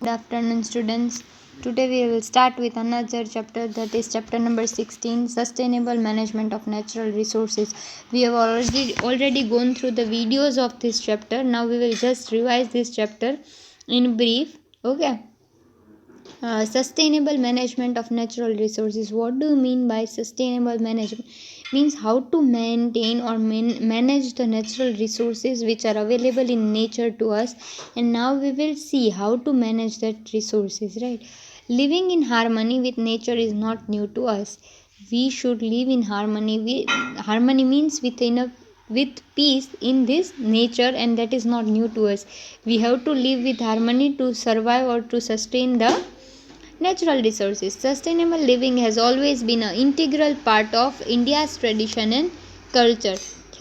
Good afternoon, students. Today we will start with another chapter, that is chapter number 16, Sustainable Management of Natural Resources. We have already gone through the videos of this chapter. Now we will just revise this chapter in brief. Okay. Sustainable management of natural resources. What do you mean by sustainable management? Means how to maintain or manage the natural resources which are available in nature to us. And now we will see how to manage that resources, right? Living in harmony with nature is not new to us. We should live in harmony. Harmony means with peace in this nature, and that is not new to us. We have to live with harmony to survive or to sustain the natural resources. Sustainable living has always been an integral part of India's tradition and culture.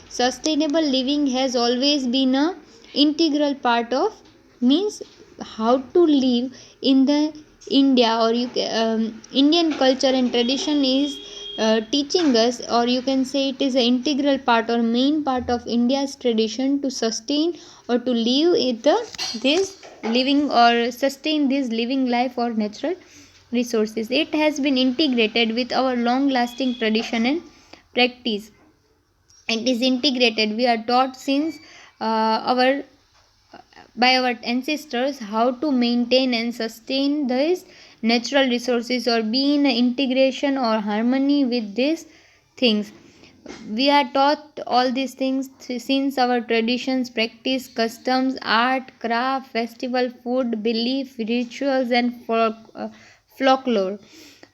Sustainable living has always been an integral part of, means how to live in the India, or Indian culture and tradition is teaching us, or you can say it is an integral part or main part of India's tradition to sustain or to live this living or sustain this living life or natural resources. It has been integrated with our long lasting tradition and practice. It is integrated. We are taught since our by our ancestors how to maintain and sustain these natural resources or be in integration or harmony with these things. We are taught all these things since our traditions, practice, customs, art, craft, festival, food, belief, rituals, and folklore.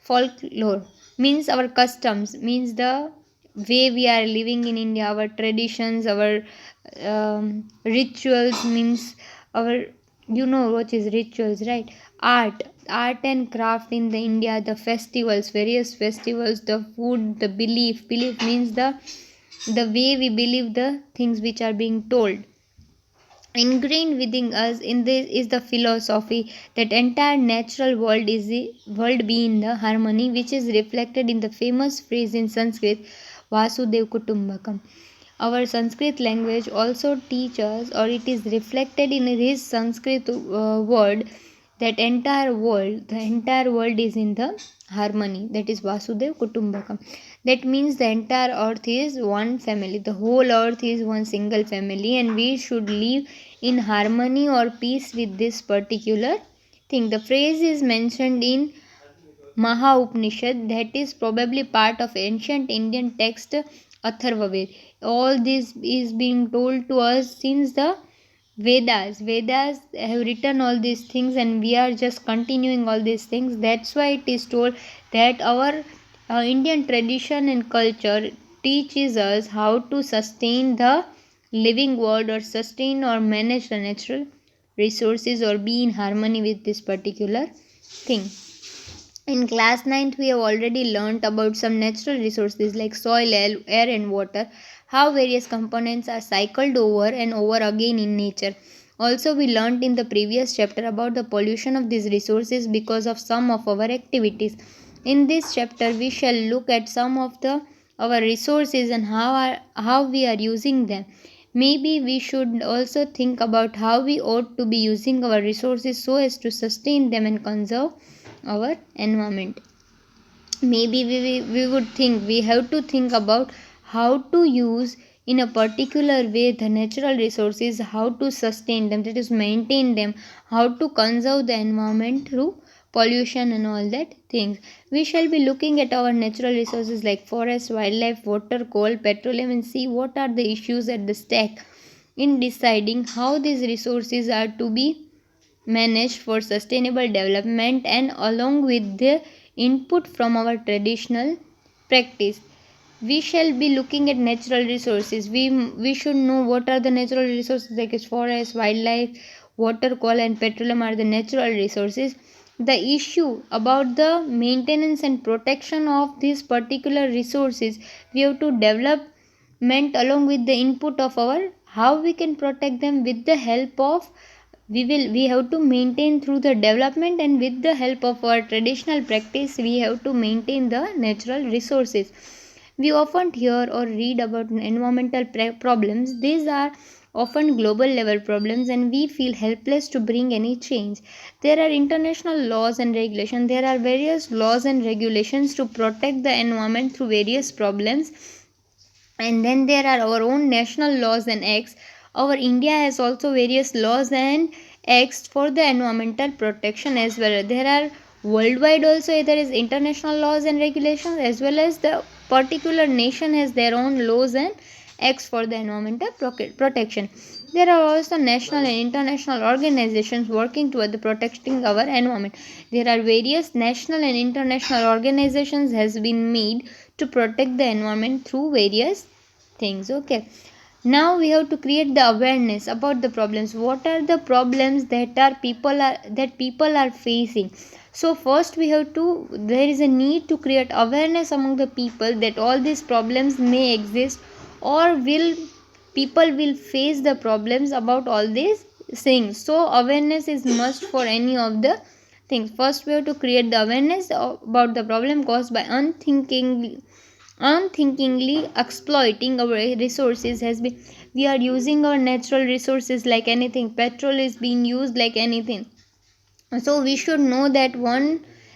Folklore means our customs, means the way we are living in India, our traditions, our rituals, means our, you know what is rituals, right? Art and craft in the India, the festivals, various festivals, the food, the belief means the way we believe the things which are being told. Ingrained within us in this is the philosophy that entire natural world is the world be in the harmony, which is reflected in the famous phrase in Sanskrit, Vasudev Kutumbakam. Our Sanskrit language also teaches, or it is reflected in his Sanskrit word, that the entire world is in the harmony. That is Vasudev Kutumbakam. That means the entire earth is one family. The whole earth is one single family, and we should live in harmony or peace with this particular thing. The phrase is mentioned in Maha Upanishad, that is probably part of ancient Indian text Atharvaved. All this is being told to us since the Vedas. Vedas have written all these things, and we are just continuing all these things. That's why it is told that our Indian tradition and culture teaches us how to sustain the living world or sustain or manage the natural resources or be in harmony with this particular thing. In class ninth, we have already learnt about some natural resources like soil, air, and water, how various components are cycled over and over again in nature. Also, we learnt in the previous chapter about the pollution of these resources because of some of our activities. In this chapter, we shall look at some of our resources and how we are using them. Maybe we should also think about how we ought to be using our resources so as to sustain them and conserve our environment. Maybe we would think we have to think about how to use in a particular way the natural resources, how to sustain them, that is maintain them, how to conserve the environment through pollution and all that things. We shall be looking at our natural resources like forest, wildlife, water, coal, petroleum, and see what are the issues at the stake in deciding how these resources are to be managed for sustainable development, and along with the input from our traditional practice. We shall be looking at natural resources. We should know what are the natural resources, like is forest, wildlife, water, coal, and petroleum are the natural resources. The issue about the maintenance and protection of these particular resources, we have to development along with the input of our, how we can protect them with the help of, we have to maintain through the development, and with the help of our traditional practice we have to maintain the natural resources. We often hear or read about environmental problems. These are often global level problems, and we feel helpless to bring any change. There are international laws and regulations. There are various laws and regulations to protect the environment through various problems, and then there are our own national laws and acts. Our India has also various laws and acts for the environmental protection as well. There are worldwide also there is international laws and regulations, as well as the particular nation has their own laws and acts for the environmental protection. There are also national and international organizations working toward the protecting our environment. There are various national and international organizations has been made to protect the environment through various things. Okay, now we have to create the awareness about the problems. What are the problems that people are facing? So first we have to, there is a need to create awareness among the people that all these problems may exist, or will people will face the problems about all these things. So awareness is must for any of the things. First we have to create the awareness about the problem caused by unthinkingly exploiting our resources. Has been, we are using our natural resources like anything. Petrol is being used like anything. So we should know that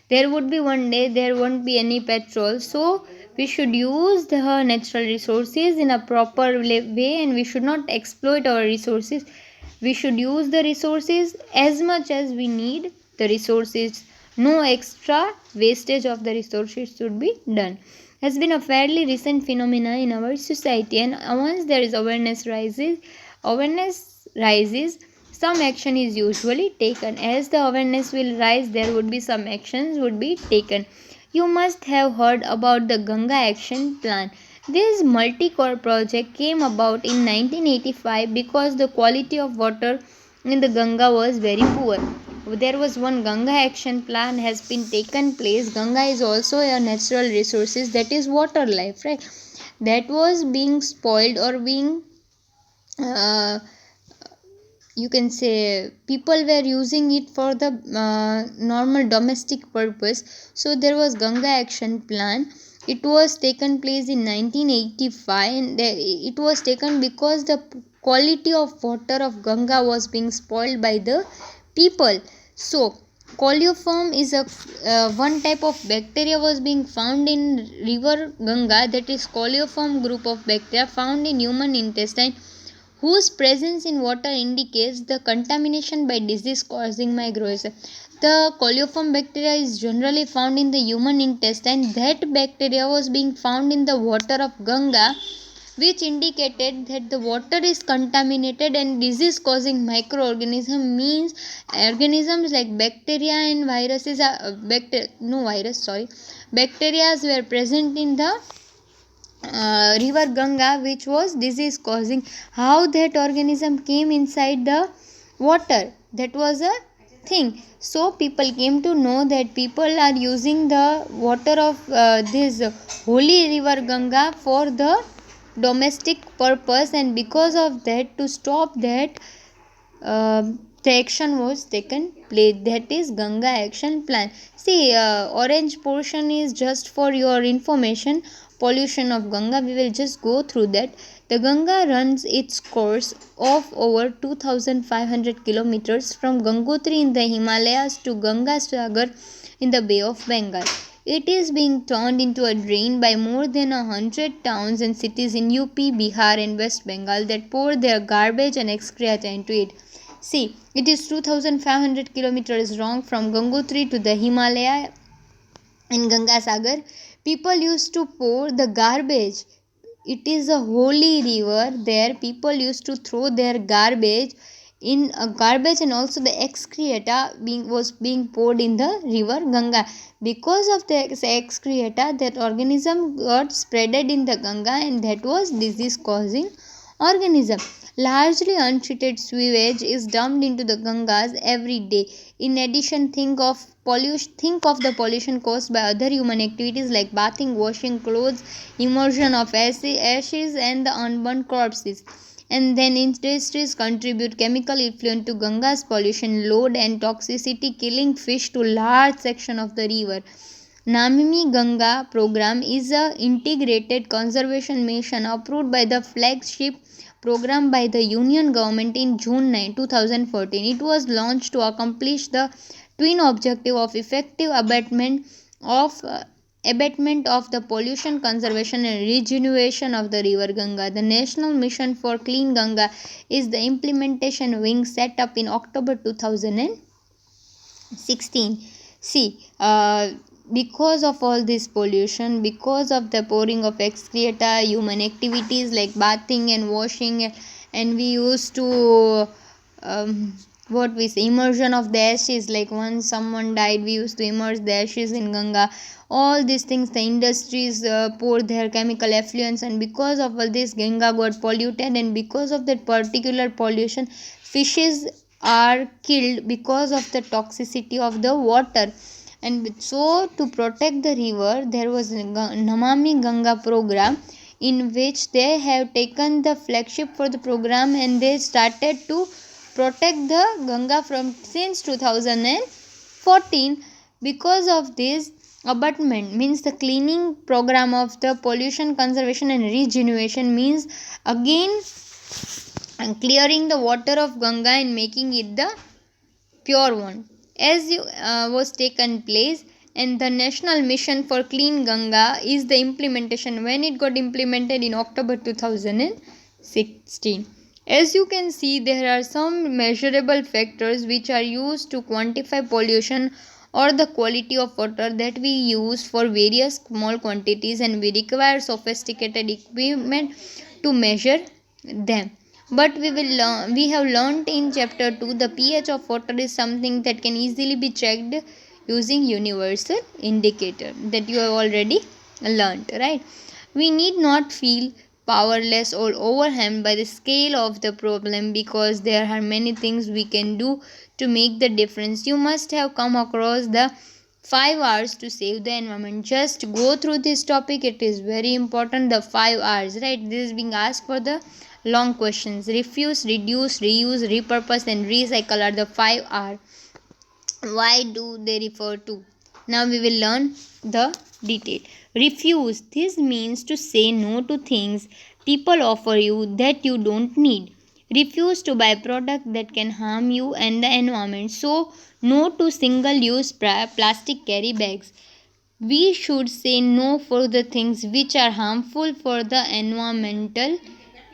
there would be one day there won't be any petrol. So we should use the natural resources in a proper way, and we should not exploit our resources. We should use the resources as much as we need the resources. No extra wastage of the resources should be done. Has been a fairly recent phenomena in our society, and once there is awareness rises, some action is usually taken. As the awareness will rise, there would be some actions would be taken. You must have heard about the Ganga Action Plan. This multi-core project came about in 1985 because the quality of water in the Ganga was very poor. There was one Ganga Action Plan has been taken place. Ganga is also a natural resources, that is water life, right? That was being spoiled or being uh, you can say people were using it for the normal domestic purpose. So there was Ganga Action Plan. It was taken place in 1985, and it was taken because the quality of water of Ganga was being spoiled by the people. So coliform is a one type of bacteria was being found in river Ganga, that is coliform group of bacteria found in human intestine, whose presence in water indicates the contamination by disease causing microorganisms. The coliform bacteria is generally found in the human intestine. That bacteria was being found in the water of Ganga, which indicated that the water is contaminated, and disease causing microorganism means organisms like bacteria and viruses are bacteria were present in the river Ganga, which was disease causing. How that organism came inside the water, that was a thing. So people came to know that people are using the water of this holy river Ganga for the domestic purpose, and because of that, to stop that, the action was taken place, that is Ganga Action Plan. See, orange portion is just for your information. Pollution of Ganga, we will just go through that. The Ganga runs its course of over 2500 kilometers from Gangotri in the Himalayas to Ganga Sagar in the Bay of Bengal. It is being turned into a drain by more than 100 towns and cities in UP, Bihar and West Bengal that pour their garbage and excreta into it. See, it is 2500 kilometers long from Gangotri to the Himalaya in Ganga Sagar. People used to pour the garbage. It is a holy river. There people used to throw their garbage in a garbage, and also the excreta was being poured in the river Ganga. Because of the excreta, that organism got spreaded in the Ganga, and that was disease causing organism. Largely untreated sewage is dumped into the Gangas every day. In addition, think of the pollution caused by other human activities like bathing, washing clothes, immersion of ashes and the unburned corpses. And then industries contribute chemical effluent to Ganga's pollution load and toxicity, killing fish to large section of the river. Namimi Ganga program is a integrated conservation mission approved by the flagship program by the Union government in June 9, 2014. It was launched to accomplish the twin objective of effective abatement of the pollution, conservation and regeneration of the river Ganga. The National Mission for Clean Ganga is the implementation wing set up in October 2016. See, because of all this pollution, because of the pouring of excreta, human activities like bathing and washing, and we used to what we say, immersion of the ashes, like once someone died we used to immerse the ashes in Ganga. All these things, the industries pour their chemical effluents, and because of all this Ganga got polluted, and because of that particular pollution fishes are killed because of the toxicity of the water. And so to protect the river there was a Namami Ganga program, in which they have taken the flagship for the program, and they started to protect the Ganga from since 2014. Because of this abutment means the cleaning program of the pollution, conservation and regeneration, means again clearing the water of Ganga and making it the pure one, as you was taken place. And the National Mission for Clean Ganga is the implementation when it got implemented in October 2016. As you can see, there are some measurable factors which are used to quantify pollution or the quality of water that we use for various small quantities, and we require sophisticated equipment to measure them. But we have learnt in chapter 2 the pH of water is something that can easily be checked using universal indicator, that you have already learnt, right? We need not feel powerless or overwhelmed by the scale of the problem, because there are many things we can do to make the difference. You must have come across the 5 hours to save the environment. Just go through this topic, it is very important. The 5 hours, right? This is being asked for the long questions. Refuse, reduce, reuse, repurpose and recycle are the 5 R. Why do they refer to? Now we will learn the detail. Refuse, this means to say no to things people offer you that you don't need. Refuse to buy products that can harm you and the environment. So no to single use plastic carry bags. We should say no for the things which are harmful for the environmental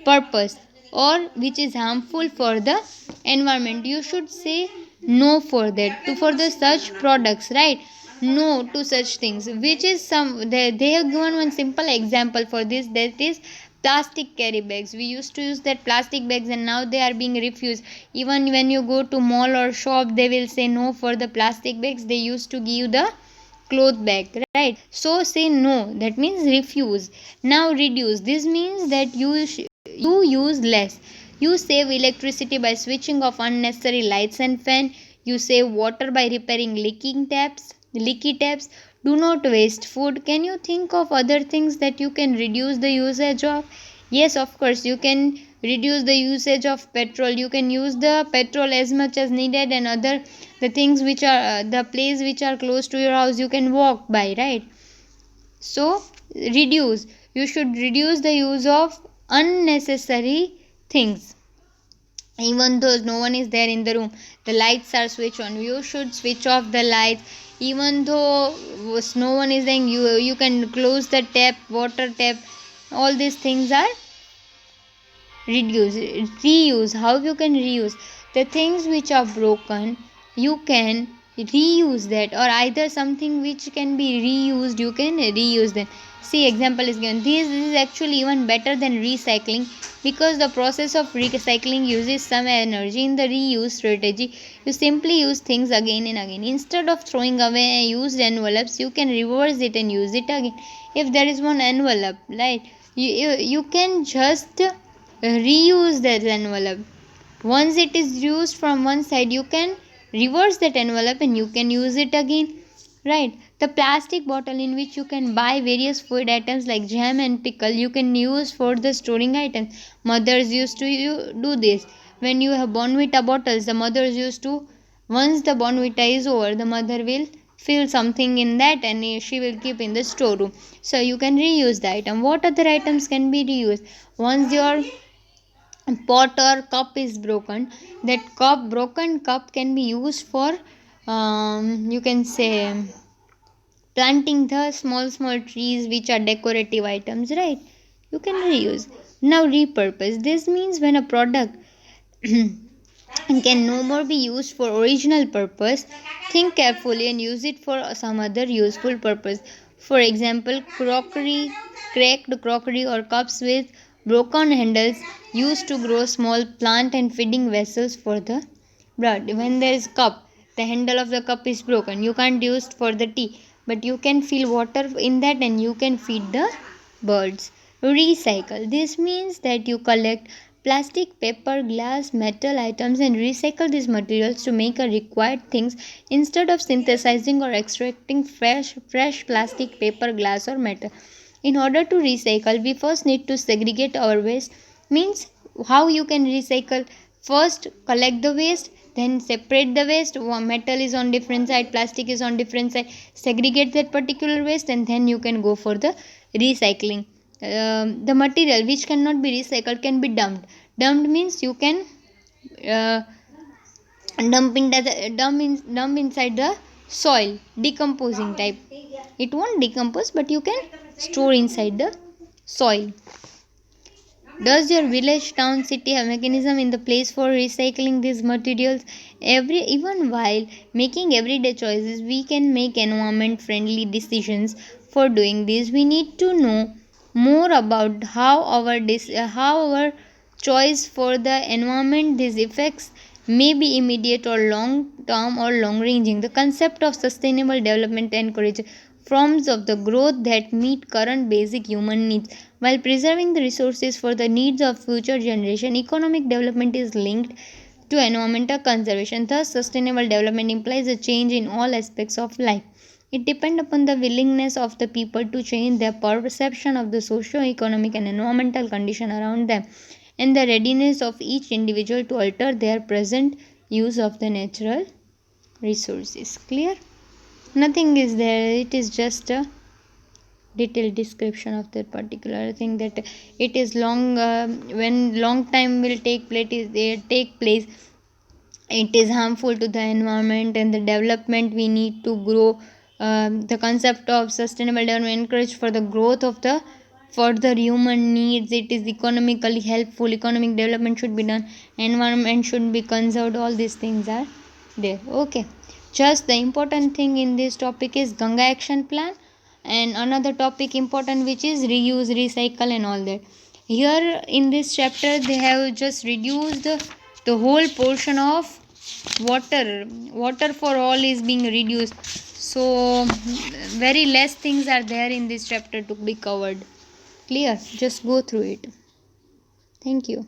purpose, or which is harmful for the environment. You should say no for that, to for the such products, right? No to such things, which is some they have given one simple example for this, that is plastic carry bags. We used to use that plastic bags and now they are being refused. Even when you go to mall or shop, they will say no for the plastic bags, they used to give the cloth bag, right? So say no, that means refuse. Now reduce, this means that you use less. You save electricity by switching off unnecessary lights and fan. You save water by repairing leaky taps. Do not waste food. Can you think of other things that you can reduce the usage of? Yes, of course, you can reduce the usage of petrol. You can use the petrol as much as needed, and other the things which are the place which are close to your house you can walk by, right? So reduce, you should reduce the use of unnecessary things. Even though no one is there in the room, the lights are switched on, you should switch off the lights. Even though no one is there, you can close the tap, water tap. All these things are reduce. Reuse, how you can reuse the things which are broken, you can reuse that, or either something which can be reused, you can reuse them. See, example is given. This is actually even better than recycling, because the process of recycling uses some energy. In the reuse strategy, you simply use things again and again. Instead of throwing away used envelopes, you can reverse it and use it again. If there is one envelope, right, you can just reuse that envelope. Once it is used from one side, you can reverse that envelope and you can use it again, right? The plastic bottle in which you can buy various food items like jam and pickle, you can use for the storing items. Mothers used to do this. When you have Bonvita bottles, the mothers used to, once the Bonvita is over, the mother will fill something in that and she will keep in the storeroom. So you can reuse the item. What other items can be reused? Once your pot or cup is broken, that broken cup can be used for, you can say, planting the small trees which are decorative items, right? You can reuse. Now repurpose, this means when a product can no more be used for original purpose, think carefully and use it for some other useful purpose. For example, cracked crockery or cups with broken handles used to grow small plant and feeding vessels for the bird. When there is cup, the handle of the cup is broken. You can't use it for the tea, but you can fill water in that and you can feed the birds. Recycle. This means that you collect plastic, paper, glass, metal items and recycle these materials to make a required things instead of synthesizing or extracting fresh plastic, paper, glass or metal. In order to recycle, we first need to segregate our waste. Means how you can recycle? First collect the waste, then separate the waste. Metal is on different side, plastic is on different side. Segregate that particular waste and then you can go for the recycling. The material which cannot be recycled can be dumped. Dumped means you can uh, dump inside the soil, decomposing type. It won't decompose, but you can store inside the soil. Does your village, town, city have mechanism in the place for recycling these materials? Even while making everyday choices, we can make environment friendly decisions. For doing this, we need to know more about how our choice for the environment these effects may be immediate or long term or long ranging. The concept of sustainable development encourages forms of the growth that meet current basic human needs while preserving the resources for the needs of future generation. Economic development is linked to environmental conservation. Thus, sustainable development implies a change in all aspects of life. It depends upon the willingness of the people to change their perception of the socio-economic and environmental condition around them, and the readiness of each individual to alter their present use of the natural resources. Clear? Nothing is there, it is just a detailed description of that particular thing, that it is long, when long time will take place, it is harmful to the environment and the development we need to grow. The concept of sustainable development encourage for the growth of the further human needs. It is economically helpful, economic development should be done, environment should be conserved, all these things are there. Okay, just the important thing in this topic is Ganga action plan, and another topic important which is reuse, recycle and all that. Here in this chapter they have just reduced the whole portion of water for all is being reduced, so very less things are there in this chapter to be covered. Clear? Just go through it. Thank you.